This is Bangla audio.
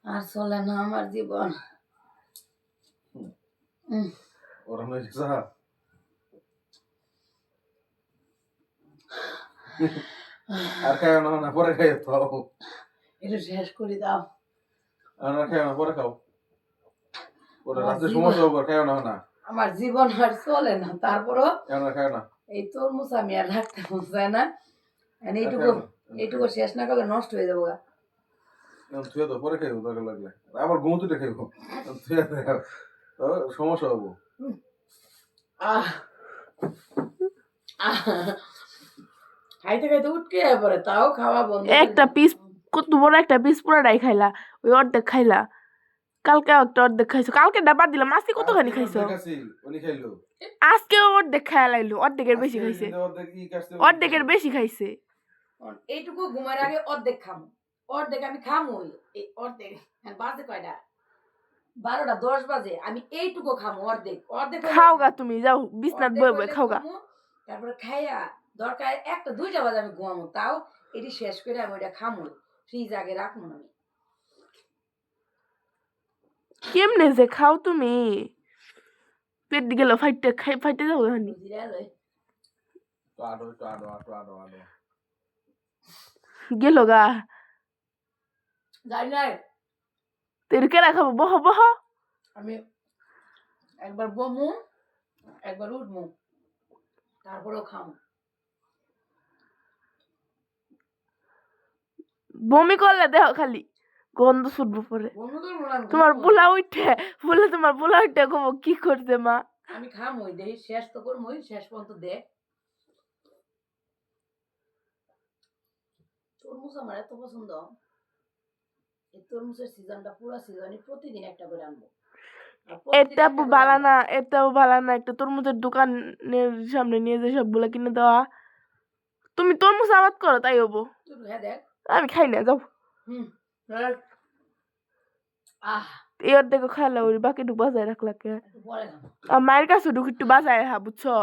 আর চলে না আমার জীবন। ওরা নয় যা আর খাও না পরে খাই তো একটু শেষ করে দাও। আর খাও না পরে খাও ওরা রাতে সমস্যা হবে খাও না আমার জীবন আর চলে না তারপরও খাও না এই তরমুজ আমি আর রাখতে চাই না। এইটুকু শেষ না করলে নষ্ট হয়ে যাবো। তুই তো পরে খাইব দরকার লাগলে আবার ঘুমোতে খাইব তুই সমস্যা হবো খাইতে খাইতে উঠকে পরে তাও খাওয়া বন্ধ। একটা পিস কত বড় একটা পিস পুরাটাই খাইলা, ওই অর্ধেক খাইলা। কালকে একটা অর্ধেক খাইছো, কালকে ডাবা দিলাম, আজকে কতখানি খাইছো? আজকেও অর্ধেক খাইয়া লাইলো, অর্ধেকের বেশি খাইছে, অর্ধেকের বেশি খাইছে। এইটুকু ঘুমার আগে অর্ধেক খামো, অর্ধেক আমি খামোই। এই অর্ধেক বাজে কয়টা? 12টা 10 বাজে। আমি এইটুকু খামো অর্ধেক। অর্ধেক খাও গা তুমি, যাও বিছনাত বয়ে বয়ে খাও গা। তারপরে খাইয়া দরকার 1টা 2টা বাজে আমি ঘুমামো, তাও এটি শেষ করে আমি ওইটা খামো, ফ্রিজ আগে রাখবো আমি। কেমনে যে খাও তুমি? পেট গেল ফাইটে যাবো হানি। গেল গা যাই নাই তের কেরা খাবো? বহ বহ। আমি একবার বমু একবার উঠবো, তারপরেও খামো। বমি করলে দেহ খালি গন্ধ ছুটবো পরে। তোমার পোলা উঠে কব কি করছে মা? আমি খামোই, দেই শেষ তো করমই, শেষ পর্যন্ত দে। তরমুজ আমার এত পছন্দ, এই তরমুজের সিজনটা পুরো সিজনই প্রতিদিন একটা করে আনবো। এটাও ভালো না একটা তরমুজের দোকানের সামনে নিয়ে যে সবগুলা কিনে দেওয়া। তুমি তরমুজ আবাদ করো তাই হবো। আমি খাই না, যাও। এই অর্ধেক খাইলা ওই বাকিটুকু বাজায় রাখলা কে? আর মায়ের কাছে একটু বাজায় রাখা, বুঝছো?